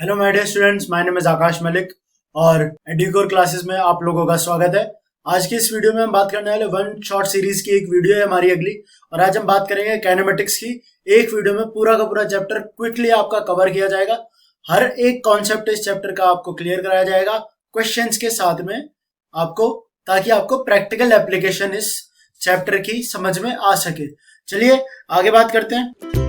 Hello my dear students, my name is Aakash Malik और Educore classes में आप लोगों का स्वागत है। आज की इस वीडियो में हम बात करने वाले वन शॉर्ट सीरीज की एक वीडियो है हमारी अगली। और आज हम बात करेंगे काइनेमेटिक्स की। एक वीडियो में पूरा का पूरा चैप्टर क्विकली आपका कवर किया जाएगा। हर एक कॉन्सेप्ट इस चैप्टर का आपको क्लियर कराया जाएगा क्वेश्चंस के साथ में आपको, ताकि आपको प्रैक्टिकल एप्लीकेशन इस चैप्टर की समझ में आ सके। चलिए आगे बात करते हैं।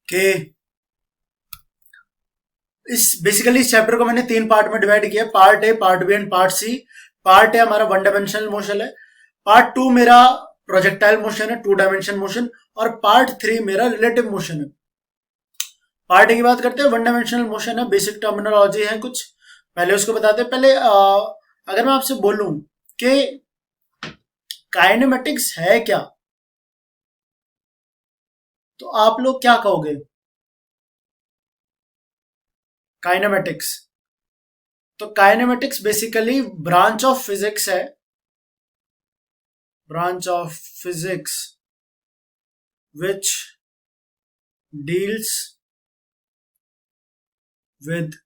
कि इस चैप्टर को मैंने 3 पार्ट में डिवाइड किया। Part A, part B and part C. Part A हमारा 1 डायमेंशनल मोशन है, पार्ट 2 मेरा प्रोजेक्टाइल मोशन है, 2 डायमेंशन मोशन, और पार्ट 3 मेरा रिलेटिव मोशन है। पार्ट ए की बात करते हैं, 1 डायमेंशनल मोशन है। बेसिक टर्मिनोलॉजी है कुछ, पहले उसको बताते हैं। पहले अगर मैं आपसे बोलूं कि काइनेमेटिक्स है क्या, तो आप लोग क्या कहोगे? काइनेमेटिक्स, तो kinematics basically branch of physics है, branch of physics which deals with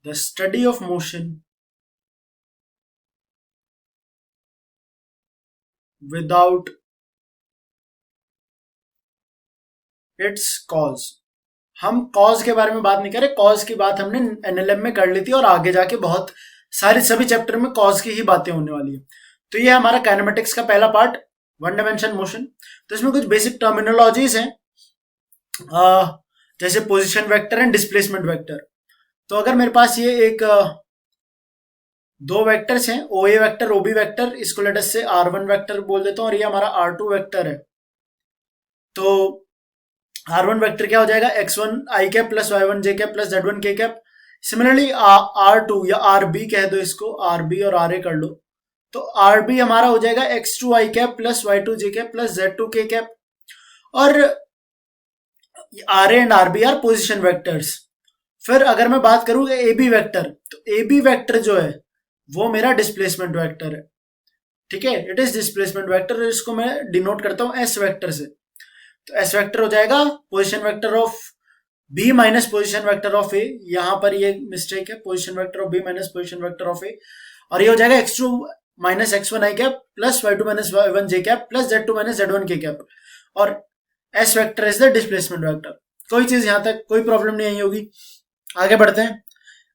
the study of motion without its cause। हम कॉज के बारे में बात नहीं कर रहे, कॉज की बात हमने एनएलएम में कर ली थी और आगे जाके बहुत सारी सभी चैप्टर में कॉज की ही बातें होने वाली है। तो ये हमारा काइनेमेटिक्स का पहला पार्ट, 1 डायमेंशन मोशन। तो इसमें कुछ बेसिक टर्मिनोलॉजीज हैं, जैसे position vector and displacement vector. तो अगर मेरे पास ये एक दो वेक्टर्स हैं, ओ ए वेक्टर, ओ बी वेक्टर, इसको लेट अस से R1 वेक्टर बोल देता हूं और ये हमारा R2 वेक्टर है। तो R1 वेक्टर क्या हो जाएगा? x1 i cap plus y1 j cap plus z1 k cap. Similarly R2 या RB कह दो इसको, RB और RA कर लो, तो RB हमारा हो जाएगा x2 i cap plus y2 j cap plus z2 k cap. और RA and RB are position vectors. फिर अगर मैं बात करूं AB वेक्टर, तो AB वेक्टर जो है वो मेरा डिस्प्लेसमेंट वेक्टर है। ठीक है, इट इज डिस्प्लेसमेंट वेक्टर। इसको मैं डिनोट करता हूं S वेक्टर से। तो S वेक्टर हो जाएगा position vector of B minus position vector of A। यहां पर ये मिस्टेक है, position vector of B minus position vector of A। और ये हो जाएगा x2 minus x1 i cap plus y2 minus y1 j cap plus z2 minus z1 k cap. और S vector is the displacement vector. कोई चीज यहां तक कोई प्रॉब्लम नहीं आई होगी। आगे बढ़ते हैं,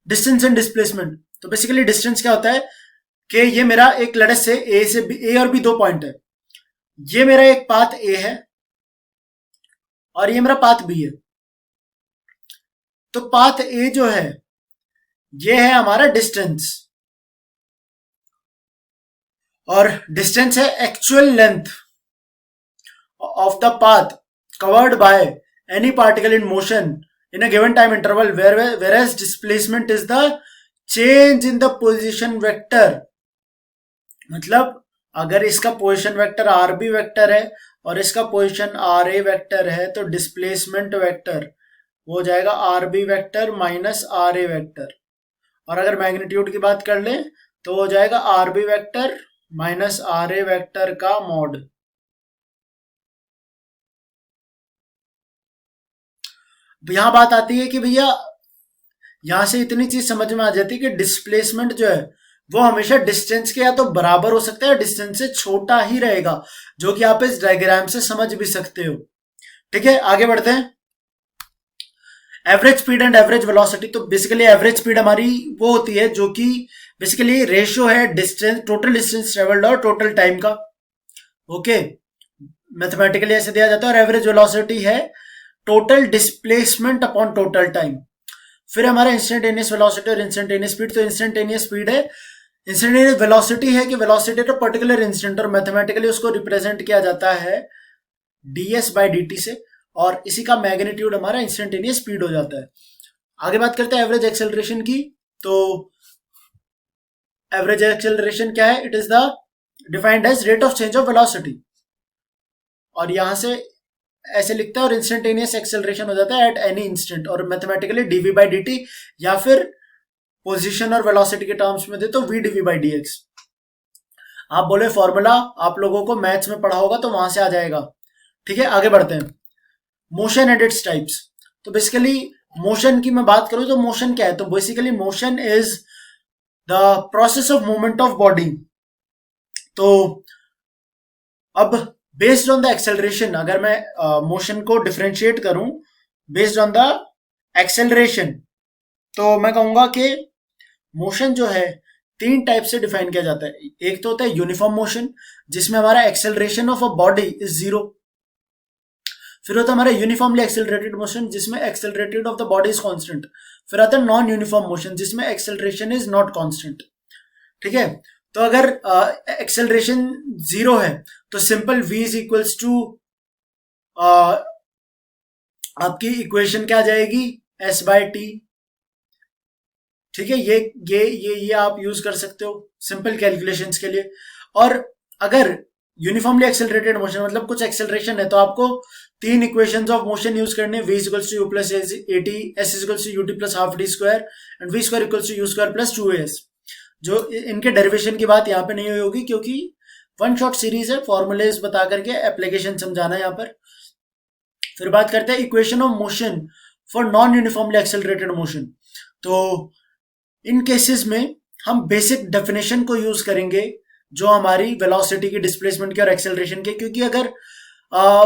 डिस्टेंस एंड डिस्प्लेसमेंट। तो बेसिकली डिस्टेंस क्या होता है कि ये मेरा एक लड़स से A और B 2 पॉइंट है। ये मेरा एक पाथ A है और ये मेरा पाथ B है। तो पाथ A जो है ये है हमारा डिस्टेंस, और डिस्टेंस है actual length of the path covered by any particle in motion in a given time interval, whereas displacement is the change in the position vector। मतलब अगर इसका पोजीशन वेक्टर RB वेक्टर है और इसका position RA vector है, तो displacement vector वो हो जाएगा RB vector minus RA vector. और अगर मैग्नीट्यूड की बात कर ले तो हो जाएगा RB vector minus RA vector का मॉड। यहां बात आती है कि भैया यहां से इतनी चीज समझ में आ जाती है कि डिस्प्लेसमेंट जो है वो हमेशा डिस्टेंस के या तो बराबर हो सकता है, डिस्टेंस से छोटा ही रहेगा, जो कि आप इस डायग्राम से समझ भी सकते हो। ठीक है, आगे बढ़ते हैं। Average speed and average velocity. तो बेसिकली एवरेज स्पीड हमारी वो होती है जो कि बेसिकली रेशियो है डिस्टेंस, टोटल डिस्टेंस ट्रेवल्ड और टोटल टाइम का। ओके, मैथमेटिकली ऐसे दिया जाता है। और एवरेज वेलोसिटी है total displacement upon total time. फिर हमारा इंस्टेंटेनियस वेलोसिटी और इंस्टेंटेनियस स्पीड। तो इंस्टेंटेनियस स्पीड है, इंस्टेंटेनियस वेलोसिटी है कि वेलोसिटी तो पर्टिकुलर इंस्टेंट, और मैथमेटिकली उसको रिप्रेजेंट किया जाता है ds बाई dt से, और इसी का मैग्नीट्यूड हमारा इंस्टेंटेनियस स्पीड हो जाता है। आगे बात करते हैं एवरेज एक्सेलरेशन की। तो एवरेज एक्सेलरेशन क्या है? It is the defined as rate of change of velocity, और यहां से ऐसे लिखते हैं, और इंस्टेंटेनियस एक्सेलरेशन हो जाता है एट एनी इंस्टेंट, और मैथमेटिकली dv बाई dt, या फिर पोजीशन और वेलोसिटी के टर्म्स में दे तो v dv बाई dx। आप बोले फॉर्मूला आप लोगों को मैथ्स में पढ़ा होगा तो वहां से आ जाएगा। ठीक है, आगे बढ़ते हैं। Motion and its types. तो बेसिकली मोशन की मैं बात करूं तो मोशन क्या है, तो basically motion is the process of movement of body. तो अब बेस्ड ऑन द एक्सेलरेशन, अगर मैं मोशन को डिफरेंशिएट करूं बेस्ड ऑन द एक्सेलरेशन, तो मैं कहूंगा कि मोशन जो है तीन टाइप से डिफाइन किया जाता है। एक तो होता है यूनिफॉर्म मोशन, जिसमें हमारा acceleration of a body is zero. फिर होता है हमारा यूनिफॉर्मली एक्सेलरेटेड मोशन, जिसमें accelerated of the body is constant. फिर आता है नॉन यूनिफॉर्म मोशन, जिसमें एक्सेलरेशन इज नॉट कांस्टेंट। ठीक है, तो अगर एक्सेलरेशन जीरो है तो simple v is equals to आपकी इक्वेशन क्या आ जाएगी, s बाय टी। ठीक है, ये आप यूज कर सकते हो सिंपल कैलकुलेशंस के लिए। और अगर यूनिफॉर्मली एक्सेलरेटेड मोशन मतलब कुछ एक्सेलरेशन है, तो आपको तीन इक्वेशंस ऑफ मोशन यूज करने, v equals to u plus a t, s equals to u t plus half d square and v square equals to u square plus two s. जो इनके derivation की बात यहाँ पे नहीं होगी क्योंकि वन शॉट सीरीज है, फॉर्मूलेज बता करके एप्लीकेशन समझाना है यहाँ पर। फिर बात करते हैं equation of motion for non uniformly accelerated motion. तो इन केसेस में हम बेसिक डेफिनेशन को यूज करेंगे जो हमारी वेलोसिटी की, डिस्प्लेसमेंट की और एक्सेलरेशन के, क्योंकि अगर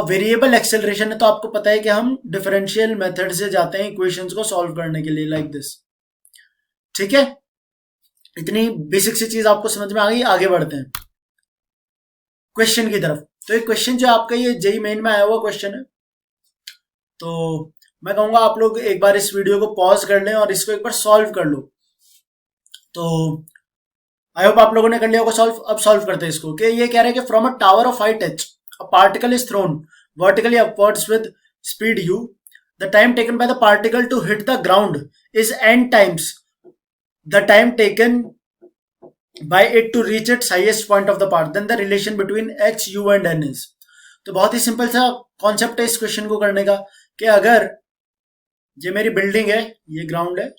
वेरिएबल एक्सेलरेशन है तो आपको पता है कि हम डिफरेंशियल मेथड से जाते हैं इक्वेशंस को सॉल्व करने के लिए, लाइक दिस। ठीक है, इतनी बेसिक सी चीज आपको समझ में आ गई। आगे बढ़ते हैं क्वेश्चन की तरफ। तो एक क्वेश्चन जो आपका ये जेई मेन में आया हुआ क्वेश्चन है, तो मैं कहूंगा आप लोग एक बार इस वीडियो को पॉज कर लें और इसको एक बार सॉल्व कर लो। तो आई होप आप लोगों ने कर लिया होगा सॉल्व। अब सॉल्व करते हैं इसको। कि ये कह रहे हैं कि from a tower of height h a particle is thrown vertically upwards with speed u, the time taken by the particle to hit the ground is n times the time taken by it to reach its highest point of the path, then the relation between h, u and n is। तो बहुत ही simple सा concept है इस question को करने का कि अगर ये मेरी बिल्डिंग है, ये ग्राउंड है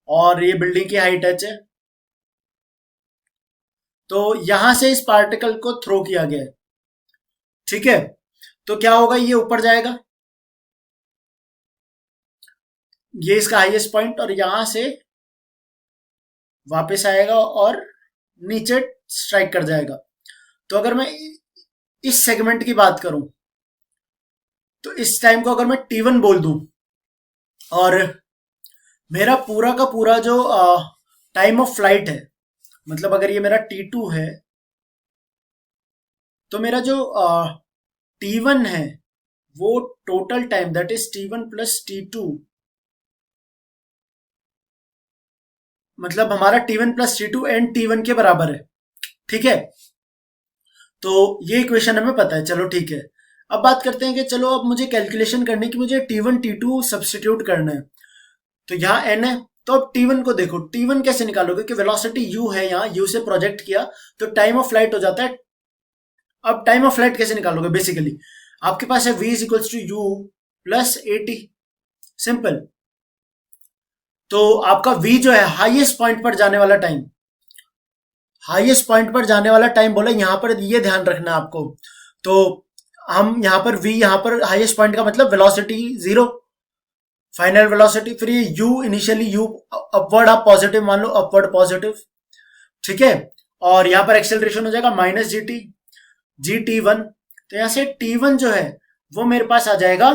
और ये बिल्डिंग की हाइट h है, तो यहां से इस पार्टिकल को थ्रो किया गया है। ठीक है, तो क्या होगा, ये ऊपर जाएगा, ये इसका हाईएस्ट पॉइंट, और यहां से वापस आएगा और नीचे स्ट्राइक कर जाएगा। तो अगर मैं इस सेगमेंट की बात करूं तो इस टाइम को अगर मैं t1 बोल दूं और मेरा पूरा का पूरा जो टाइम ऑफ फ्लाइट है, मतलब अगर ये मेरा t2 है तो मेरा जो t1 है वो total time that is t1 plus t2, मतलब हमारा t1 plus t2 and t1 के बराबर है। ठीक है, तो ये इक्वेशन हमें पता है, चलो ठीक है। अब बात करते हैं कि चलो अब मुझे कैलकुलेशन करनी कि मुझे t1 t2 सब्सटीट्यूट करना है। तो यहाँ n है, तो अब t1 को देखो, t1 कैसे निकालोगे कि वेलोसिटी u है, यहाँ u से प्रोजेक्ट किया तो टाइम ऑफ फ्लाइट हो जाता है। अब टाइम ऑफ फ्लाइट कैसे निकालोगे, बेसिकली आपके पास है v is equals to u plus a t, simple. तो आपका v जो है हाईएस्ट पॉइंट पर जाने वाला टाइम, हाईएस्ट पॉइंट पर जाने वाला टाइम बोला, यहां पर ये ध्यान रखना है आपको। तो हम यहां पर v, यहां पर हाईएस्ट पॉइंट का मतलब वेलोसिटी जीरो, फाइनल वेलोसिटी। फिर ये u, इनिशियली u अपवर्ड आप पॉजिटिव मान लो, अपवर्ड पॉजिटिव। ठीक है, और यहां पर एक्सेलरेशन हो जाएगा minus G T, G T one. तो यहां से t1 जो है वो मेरे पास आ जाएगा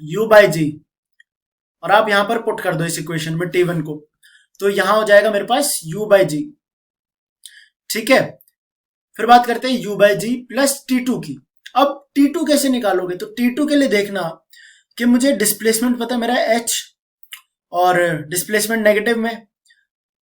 u बाई जी, और आप यहां पर पुट कर दो इस इक्वेशन में t1 को, तो यहां हो जाएगा मेरे पास u बाई जी। ठीक है, फिर बात करते हैं u by g plus t2 की। अब t2 कैसे निकालोगे, तो t2 के लिए देखना कि मुझे डिस्प्लेसमेंट पता है मेरा h, और डिस्प्लेसमेंट नेगेटिव में,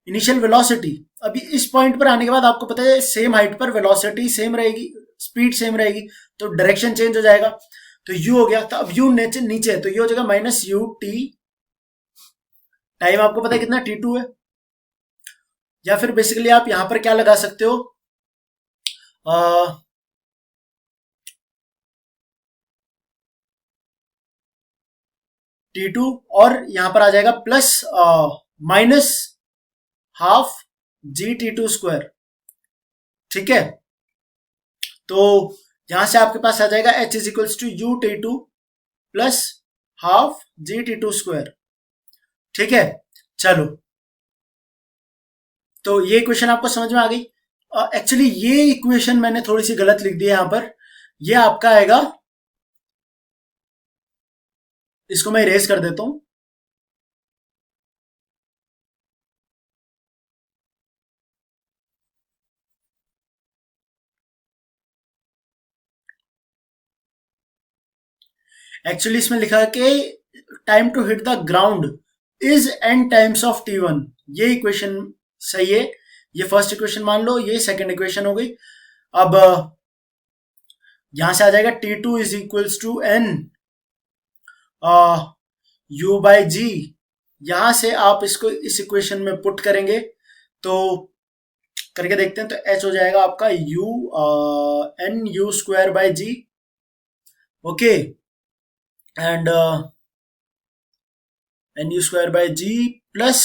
इनिशियल वेलोसिटी। अभी इस पॉइंट पर आने के बाद आपको पता है सेम हाइट पर वेलोसिटी सेम रहेगी, स्पीड सेम रहेगी, तो डायरेक्शन चेंज हो जाएगा। तो u हो गया, तो अब u नीचे है, तो ये हो जाएगा माइनस यू टी, टाइम आपको पता है कितना t2 है। या फिर बेसिकली आप यहां पर क्या लगा सकते हो, t2, और यहां पर आ जाएगा plus minus half g t two square. ठीक है, तो यहां से आपके पास आ जाएगा h is equals to u t two plus half g t two square. ठीक है, चलो, तो ये इक्वेशन आपको समझ में आ गई। एक्चुअली ये इक्वेशन मैंने थोड़ी सी गलत लिख दी है यहां पर, ये आपका आएगा, इसको मैं इरेज कर देता हूं। एक्चुअली इसमें लिखा है कि time to hit the ground is n times of t one. ये इक्वेशन सही है, ये फर्स्ट इक्वेशन मान लो, ये सेकंड इक्वेशन हो गई। अब यहां से आ जाएगा T two is equals to N U by G. यहां से आप इसको इस इक्वेशन में पुट करेंगे तो करके देखते हैं, तो एच हो जाएगा आपका u n u square by g. Okay, and n u square by g plus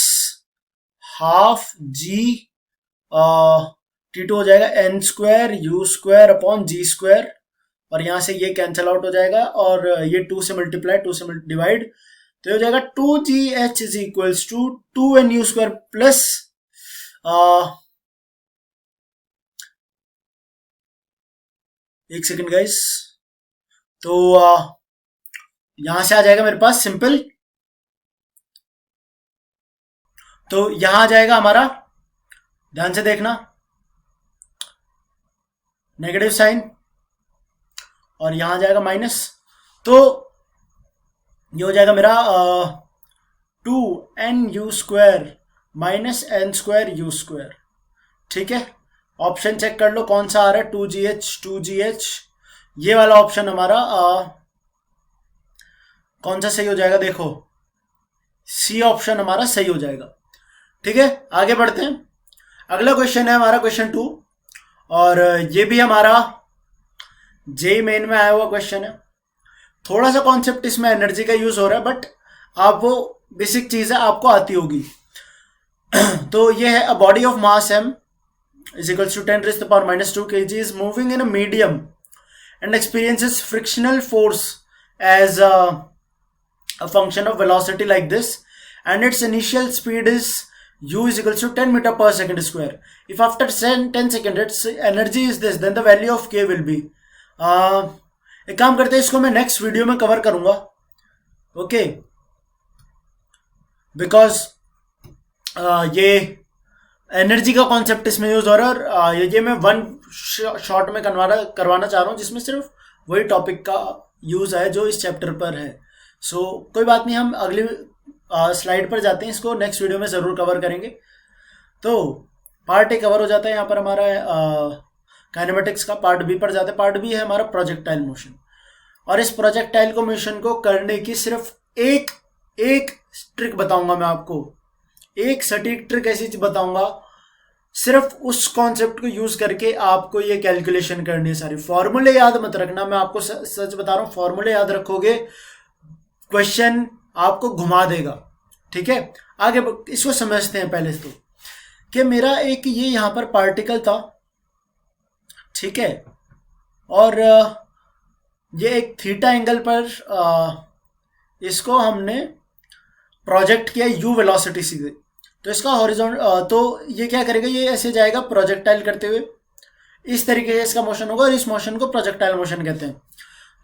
half g t two हो जाएगा n square u square upon g square, और यहां से ये कैंसल आउट हो जाएगा और ये टू से मल्टीप्लाई, टू से डिवाइड, तो हो जाएगा two g h is equals to two N u square plus एक सेकेंड गाइस, तो यहां से आ जाएगा मेरे पास सिंपल, तो यहां आ जाएगा हमारा, ध्यान से देखना, नेगेटिव साइन और यहां आ जाएगा माइनस, तो ये हो जाएगा मेरा two N u square minus n square u square. ठीक है, ऑप्शन चेक कर लो कौन सा आ रहा है, टू जी एच, ये वाला ऑप्शन हमारा कौन सा सही हो जाएगा, देखो सी ऑप्शन हमारा सही हो जाएगा। ठीक है, आगे बढ़ते हैं। अगला क्वेश्चन है हमारा क्वेश्चन 2, और ये भी हमारा जेई मेन में आया हुआ क्वेश्चन है। थोड़ा सा कॉन्सेप्ट इसमें एनर्जी का यूज हो रहा है, बट आप वो बेसिक चीज है आपको आती होगी। तो ये है, a body of mass m is equals to 10 raised to the power minus 2 kg is moving in a medium and experiences frictional force as a function of velocity like this, and its initial speed is u is equals to 10 meter per second square. If after 10 seconds its energy is this, then the value of k will be एक काम करते हैं, इसको मैं next video में cover करूंगा, okay, because ये energy का कॉन्सेप्ट इसमें यूज हो रहा है, और ये मैं वन शॉट में करवाना चाह रहा हूँ, जिसमें सिर्फ वही टॉपिक का यूज है जो इस चैप्टर पर है। सो कोई बात नहीं, हम अगली स्लाइड पर जाते हैं, इसको नेक्स्ट वीडियो में ज़रूर कवर करेंगे। तो पार्ट ए कवर हो जाता है यहाँ पर हमारा काइनेमेटिक्स का। पार्ट बी पर जाते हैं। पार्ट बी है हमारा प्रोजेक्टाइल मोशन, और इस प्रोजेक्टाइल को मोशन को करने की सिर्फ एक ट्रिक बताऊंगा मैं आपको, एक सटीक ट्रिक ऐसी बताऊंगा, सिर्फ उस कॉन्सेप्ट को यूज करके आपको ये कैलकुलेशन करनी है सारी। फॉर्मूले याद मत रखना, मैं आपको सच बता रहा हूं, फॉर्मूले याद रखोगे क्वेश्चन आपको घुमा देगा। ठीक है, आगे इसको समझते हैं पहले तो, कि मेरा एक ये यहां पर पार्टिकल था, ठीक है, और ये एक थीटा एंगल पर इसको हमने प्रोजेक्ट किया यू वेलोसिटी से, तो इसका हॉरिजॉन्टल, तो ये क्या करेगा, ये ऐसे जाएगा प्रोजेक्टाइल करते हुए, इस तरीके से इसका मोशन होगा, और इस मोशन को प्रोजेक्टाइल मोशन कहते हैं।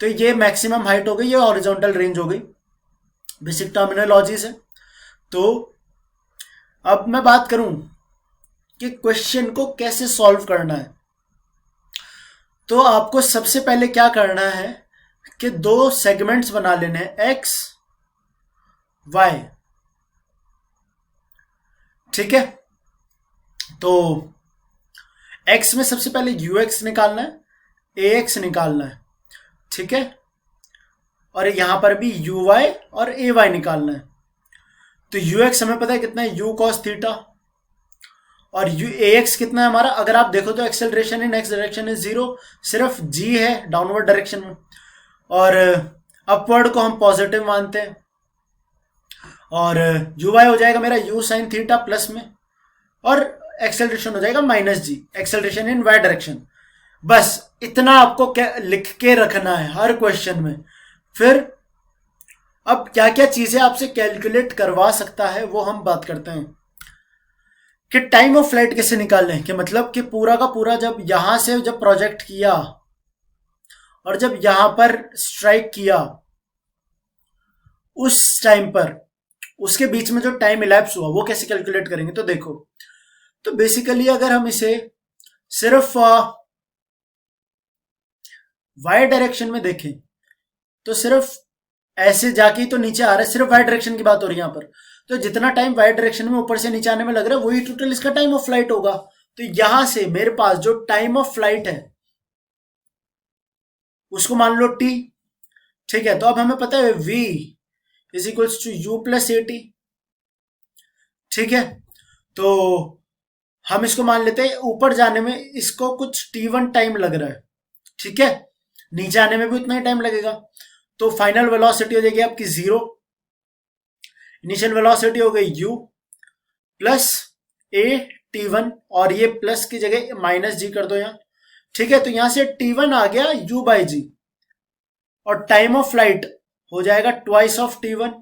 तो ये मैक्सिमम हाइट हो गई, ये हॉरिजॉन्टल रेंज हो गई, बेसिक टर्मिनोलॉजी से। तो अब मैं बात करूं कि क्वेश्चन को कैसे सॉल्व करना है, तो आपको सबसे पहले क्या करना है कि दो सेगमेंट्स बना लेने हैं, एक्स वाई। ठीक है, तो x में सबसे पहले ux निकालना है, ax निकालना है, ठीक है, और यहां पर भी uy और ay निकालना है। तो ux हमें पता है कितना है, u cos थीटा, और ax कितना है हमारा, अगर आप देखो तो acceleration in x direction is 0, सिर्फ g है डाउनवर्ड डायरेक्शन में, और अपवर्ड को हम पॉजिटिव मानते हैं, और uy हो जाएगा मेरा u साइन थीटा प्लस में, और एक्सेलरेशन हो जाएगा -g, acceleration in y direction. बस इतना आपको लिख के रखना है हर क्वेश्चन में। फिर अब क्या क्या चीजें आपसे कैलकुलेट करवा सकता है वो हम बात करते हैं कि टाइम ऑफ फ्लाइट कैसे निकालें, कि मतलब कि पूरा का पूरा जब यहां से जब प्रोजेक्ट किया और जब यहां पर स्ट्राइक किया उस टाइम पर उसके बीच में जो टाइम इलैप्स हुआ वो कैसे कैलकुलेट करेंगे। तो देखो, तो बेसिकली अगर हम इसे सिर्फ वाई डायरेक्शन में देखें तो सिर्फ ऐसे जाके ही तो नीचे आ रहा है, सिर्फ वाई डायरेक्शन की बात हो रही है यहाँ पर। तो जितना टाइम वाई डायरेक्शन में ऊपर से नीचे आने में लग रहा है वही टोटल इसका टाइम ऑफ फ्लाइट होगा। तो यहां से मेरे पास जो टाइम ऑफ फ्लाइट है उसको मान लो टी, ठीक है। तो अब हमें पता है v is equals to u plus a t, ठीक है। तो हम इसको मान लेते हैं ऊपर जाने में इसको कुछ t1 टाइम लग रहा है, ठीक है। नीचे आने में भी उतना ही टाइम लगेगा। तो फाइनल वेलोसिटी हो जाएगी आपकी 0, इनिशियल वेलोसिटी हो गई u प्लस ए t1, और ये प्लस की जगह -g कर दो यहाँ, ठीक है। तो यहां से t1 आ गया u बाई जी, और टाइम ऑफ फ्लाइट हो जाएगा ट्वाइस ऑफ t1।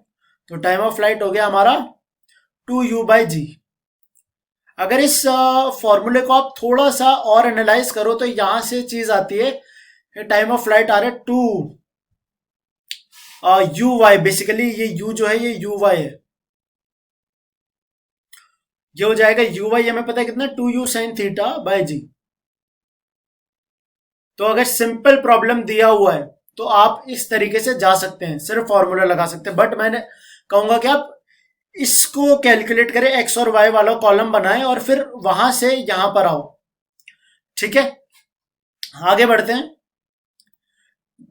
तो टाइम ऑफ फ्लाइट हो गया हमारा 2u बाई जी। अगर इस फॉर्मूले को आप थोड़ा सा और एनालाइज करो तो यहां से चीज आती है टाइम ऑफ फ्लाइट आ रहा है 2 यू वाई। बेसिकली ये u जो है ये यू वाई है, ये हो जाएगा यू वाई, हमें पता है कितना 2u साइन थीटा बाई जी। तो अगर सिंपल प्रॉब्लम दिया हुआ है तो आप इस तरीके से जा सकते हैं, सिर्फ फॉर्मूला लगा सकते हैं। बट मैंने कहूंगा कि आप इसको कैलकुलेट करें, एक्स और वाई वाला कॉलम बनाएं और फिर वहां से यहां पर आओ, ठीक है। आगे बढ़ते हैं।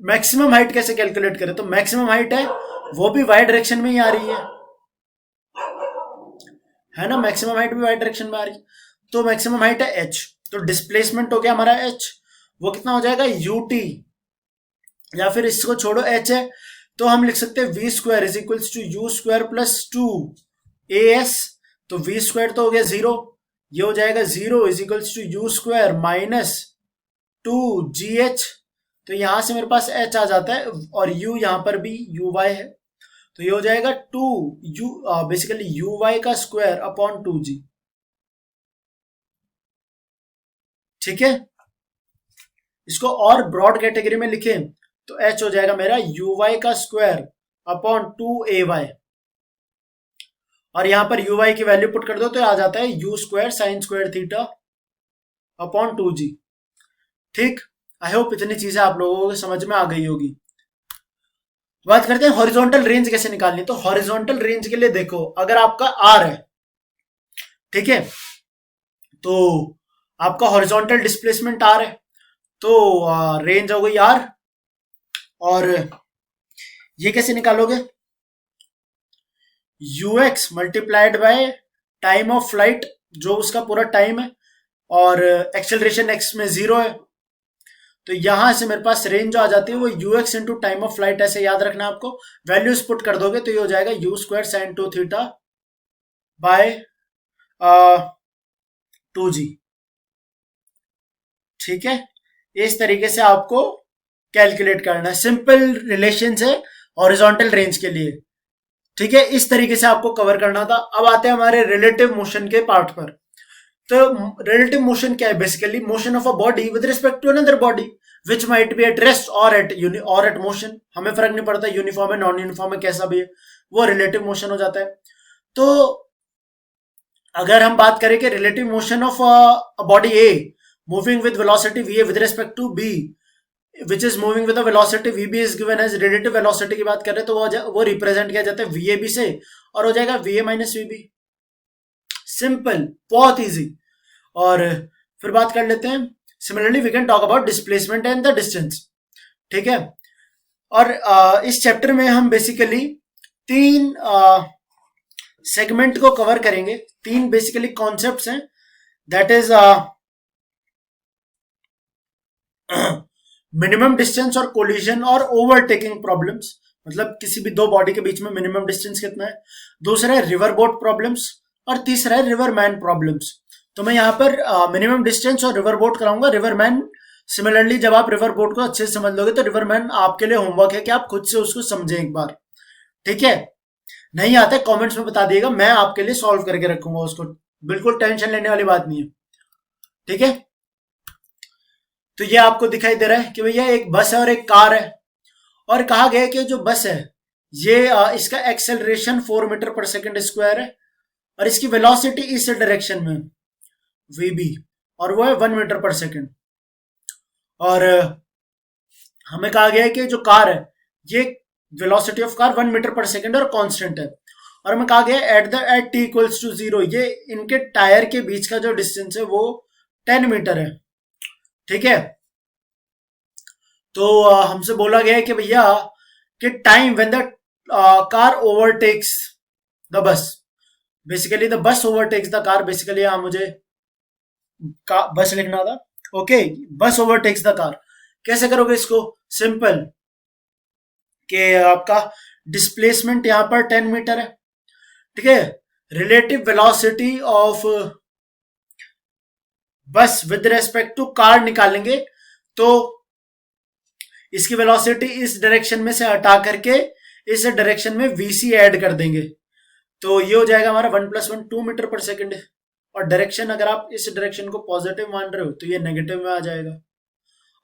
मैक्सिमम हाइट कैसे कैलकुलेट करें। तो मैक्सिमम हाइट है वो भी वाई डायरेक्शन में ही आ रही है ना, मैक्सिमम हाइट भी वाई डायरेक्शन में आ रही है। तो मैक्सिमम हाइट है h, तो डिस्प्लेसमेंट हो गया हमारा h, वो कितना हो जाएगा ut, या फिर इसको छोड़ो h है तो हम लिख सकते हैं v square is equals to u square plus 2 as। तो वी स्क्वायर तो हो गया 0, ये हो जाएगा 0 is equals to u square minus 2gh। तो यहां से मेरे पास h आ जाता है और u यहां पर भी uy है, तो ये हो जाएगा 2u बेसिकली uy का स्क्वायर अपॉन 2g, ठीक है। इसको और ब्रॉड कैटेगरी में लिखें तो h हो जाएगा मेरा uy का स्क्वायर अपॉन 2ay, और यहां पर uy की वैल्यू पुट कर दो तो आ जाता है u square sine square theta upon 2g, ठीक। आई होप इतनी चीजें आप लोगों को समझ में आ गई होगी। बात करते हैं हॉरिजॉन्टल रेंज कैसे निकालनी। तो हॉरिजॉन्टल रेंज के लिए देखो, अगर आपका r है, ठीक है, तो आपका हॉरिजॉन्टल डिस्प्लेसमेंट r है, तो रेंज हो गई r। और ये कैसे निकालोगे, ux multiplied by time of flight जो उसका पूरा टाइम है, और एक्सेलरेशन x में 0 है। तो यहां से मेरे पास रेंज जो आ जाती है वो ux into time of flight, ऐसे याद रखना आपको। वैल्यूज पुट कर दोगे तो ये हो जाएगा you square sine 2 theta by 2g, ठीक है। इस तरीके से आपको कैलकुलेट करना है, सिंपल रिलेशन है हॉरिजॉन्टल रेंज के लिए, ठीक है। इस तरीके से आपको कवर करना था। अब आते हैं हमारे रिलेटिव मोशन के पार्ट पर। तो रिलेटिव मोशन क्या है, basically motion of a body with respect to another body which might be at rest और एट मोशन। हमें फर्क नहीं पड़ता यूनिफॉर्म है नॉन यूनिफॉर्म है कैसा भी है, वो रिलेटिव मोशन हो जाता है। तो अगर हम बात करें कि relative motion of body a moving with velocity v with respect to b which is moving with velocity v b is given as relative velocity की बात करें तो वो रिप्रेजेंट किया जाता है वी ए बी से, और हो जाएगा v a minus v b. Simple, बहुत इजी। और फिर बात कर लेते हैं, similarly we can talk about displacement and the distance, ठीक है। और इस चैप्टर में हम बेसिकली 3 सेगमेंट को कवर करेंगे। 3 बेसिकली कॉन्सेप्ट्स हैं, दैट इज मिनिमम डिस्टेंस और कोलिजन और ओवरटेकिंग प्रॉब्लम्स, मतलब किसी भी दो बॉडी के बीच में मिनिमम डिस्टेंस कितना है। दूसरा है रिवर बोट प्रॉब्लम्स, और तीसरा है रिवर मैन प्रॉब्लम्स। तो मैं यहाँ पर मिनिमम डिस्टेंस और रिवर बोट कराऊंगा। रिवर मैन सिमिलरली जब आप रिवर बोट को अच्छे से समझ लोगे तो रिवर मैन आपके लिए होमवर्क है कि आप खुद से उसको समझें एक बार, ठीक है। नहीं आता है कमेंट्स में बता दिएगा, मैं आपके लिए सॉल्व करके रखूंगा उसको, बिल्कुल टेंशन लेने वाली बात नहीं है, ठीक है। तो ये आपको दिखाई दे रहा है कि भैया एक बस है और एक कार है, और कहा गया है कि जो बस है ये इसका एक्सेलरेशन 4 मीटर पर सेकंड स्क्वायर है, और इसकी वेलोसिटी इस डायरेक्शन में वीबी, और वो है 1 मीटर पर सेकंड। और हमें कहा गया है कि जो कार है ये वेलोसिटी ऑफ कार 1 मीटर पर सेकंड और कांस्टेंट है, और हमें कहा गया है एट टी इक्वल्स टू 0 ये इनके टायर के बीच का जो डिस्टेंस है वो 10 मीटर है, ठीक है। तो हमसे बोला गया है कि भैया कि time when the car overtakes the bus, basically the bus overtakes the car, basically यहाँ मुझे बस लिखना था, ओके। बस ओवरटेक्स द कार, कैसे करोगे इसको? सिंपल, कि आपका डिस्प्लेसमेंट यहां पर 10 मीटर है, ठीक है। रिलेटिव वेलोसिटी ऑफ बस विद रेस्पेक्ट टू कार निकालेंगे, तो इसकी वेलोसिटी इस डायरेक्शन में से हटा करके इस डायरेक्शन में वीसी ऐड कर देंगे, तो ये हो जाएगा हमारा 1 + 1 2 मीटर पर सेकंड। और डायरेक्शन अगर आप इस डायरेक्शन को पॉजिटिव मान रहे हो तो ये नेगेटिव में आ जाएगा।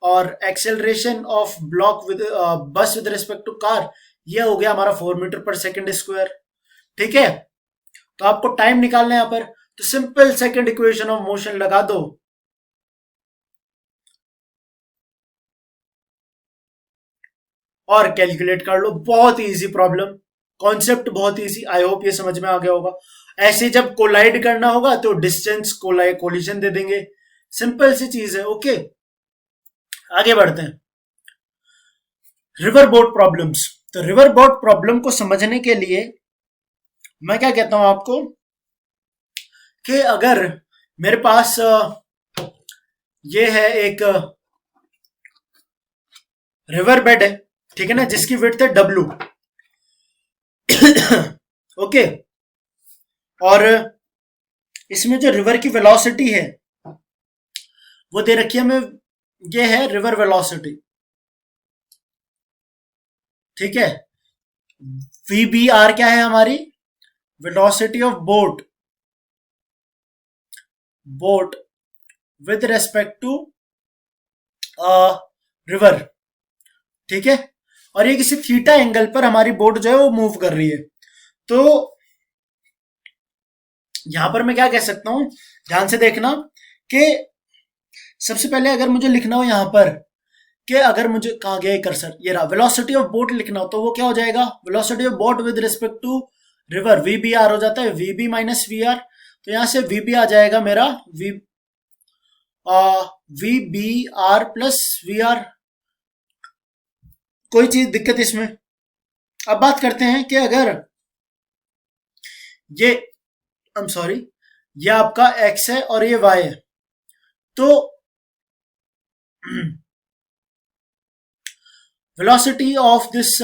और एक्सेलरेशन ऑफ ब्लॉक विद बस विद रिस्पेक्ट टू कार, ये हो गया हमारा 4 मीटर पर सेकंड स्क्वायर, ठीक है। तो आपको टाइम निकालना है यहाँ पर, तो simple second equation of motion लगा दो, और कैलकुलेट कर लो। बहुत इजी प्रॉब्लम, कॉन्सेप्ट बहुत इजी, आई होप ये समझ में आ गया होगा। ऐसे जब कोलाइड करना होगा तो डिस्टेंस कोलिजन दे देंगे, सिंपल सी चीज है, ओके। आगे बढ़ते हैं, रिवर बोट प्रॉब्लम्स। तो रिवर बोट प्रॉब्लम को समझने के लिए मैं क्या कहता हूं आपको कि अगर मेरे पास ये है एक रिवर बेड है, ठीक है ना, जिसकी विड्थ है W, ओके। और इसमें जो रिवर की वेलोसिटी है वो दे रखी है हमें, ये है रिवर वेलोसिटी, ठीक है। VBR क्या है हमारी? Velocity of boat with respect to river, ठीक है। और ये किसी थीटा एंगल पर हमारी बोट जो है वो मूव कर रही है। तो यहां पर मैं क्या कह सकता हूं, ध्यान से देखना, कि सबसे पहले अगर मुझे लिखना हो यहां पर कि अगर मुझे कहा गया कर्सर, ये रहा, वेलोसिटी ऑफ बोट लिखना हो तो वो क्या हो जाएगा? Velocity of boat with respect to river VBR हो जाता है, VB माइनस VR। तो यहां से VB आ जाएगा मेरा VBR प्लस VR। कोई चीज दिक्कत इसमें? अब बात करते हैं कि अगर ये सॉरी, ये आपका X है और ये Y है, तो velocity of this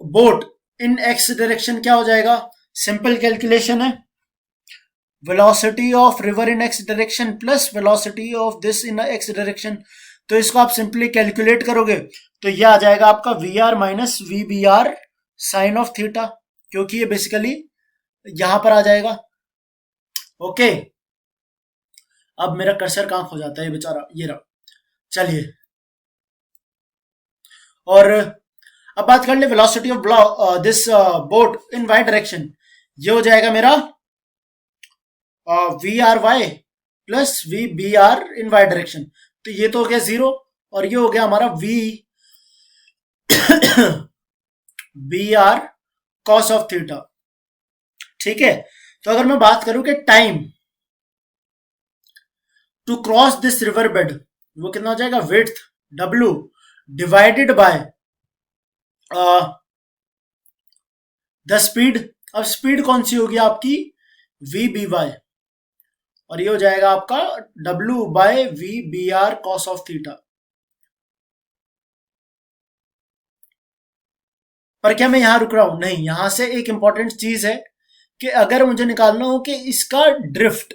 boat in X direction क्या हो जाएगा? सिंपल कैलकुलेशन है, velocity of river in X direction plus velocity of this in X direction. तो इसको आप सिंपली कैलकुलेट करोगे तो ये आ जाएगा आपका VR minus VBR sine of theta, क्योंकि ये बेसिकली यहां पर आ जाएगा, ओके। अब मेरा कर्सर कहां खो जाता है बेचारा, ये रहा, चलिए। और अब बात कर ले velocity of this boat in y direction, ये हो जाएगा मेरा VRY plus VBR in y direction. तो ये तो हो गया 0, और ये हो गया हमारा BR कॉस ऑफ थीटा, ठीक है। तो अगर मैं बात करूं कि time to cross this river bed, वो कितना हो जाएगा? Width W divided by the speed. अब स्पीड कौन सी होगी आपकी? VBY, और ये हो जाएगा आपका W by VBR cos of theta. पर क्या मैं यहां रुक रहा हूं? नहीं, यहां से एक इंपॉर्टेंट चीज है कि अगर मुझे निकालना हो कि इसका ड्रिफ्ट,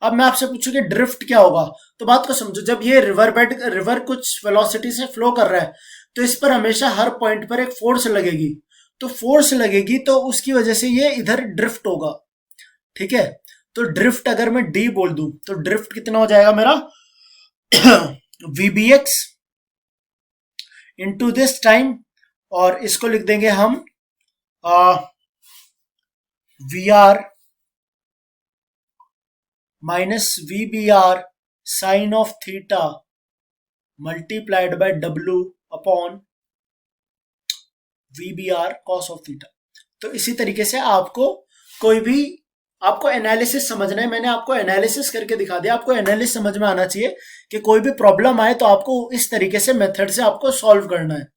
अब मैं आपसे पूछूं कि ड्रिफ्ट क्या होगा, तो बात को समझो। जब ये रिवर कुछ वेलोसिटी से फ्लो कर रहा है तो इस पर हमेशा हर पॉइंट पर एक फोर्स लगेगी, तो फोर्स लगेगी तो उसकी वजह से ये इधर ड्रिफ्ट होगा, ठीक है। तो ड्रिफ्ट अगर मैं डी बोल दूं तो ड्रिफ्ट कितना हो जाएगा मेरा VBX इंटू दिस टाइम, और इसको लिख देंगे हम VR minus VBR sine of theta multiplied by W upon VBR cos of theta. तो इसी तरीके से आपको कोई भी, आपको एनालिसिस समझना है, मैंने आपको एनालिसिस करके दिखा दिया, आपको एनालिसिस समझ में आना चाहिए कि कोई भी प्रॉब्लम आए तो आपको इस तरीके से मेथड से आपको सॉल्व करना है।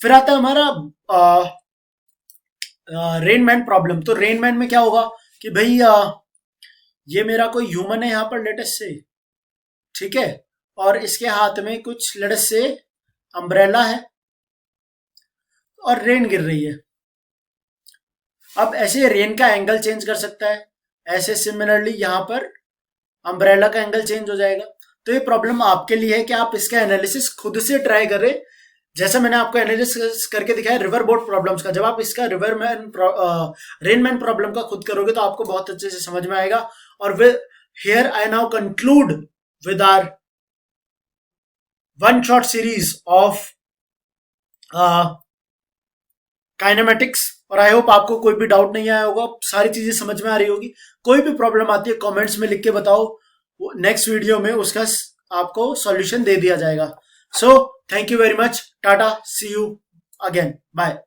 फिर आता है हमारा रेनमैन प्रॉब्लम। तो रेनमैन में क्या होगा कि भाई ये मेरा कोई ह्यूमन है यहाँ पर लेटेस्ट से, ठीक है, और इसके हाथ में कुछ लेटेस्ट से अम्ब्रेला है और रेन गिर रही है। अब ऐसे रेन का एंगल चेंज कर सकता है, ऐसे सिमिलरली यहाँ पर अम्ब्रेला का एंगल चेंज हो जाएगा। तो ये प्रॉब्लम आपके लिए है कि आप इसका एनालिसिस खुद से ट्राई करें, जैसा मैंने आपको एनालिसिस करके दिखाया रिवर बोट प्रॉब्लम्स का। जब आप इसका रेनमैन प्रॉब्लम का खुद करोगे तो आपको बहुत अच्छे से समझ में आएगा। और here I now conclude with our one shot series of kinematics. और आई होप आपको कोई भी डाउट नहीं आया होगा, सारी चीजें समझ में आ रही होगी। कोई भी प्रॉब्लम आती है कमेंट्स में लिख के बताओ, नेक्स्ट वीडियो में उसका आपको सॉल्यूशन दे दिया जाएगा। So thank you very much, टाटा, सी यू अगेन, बाय।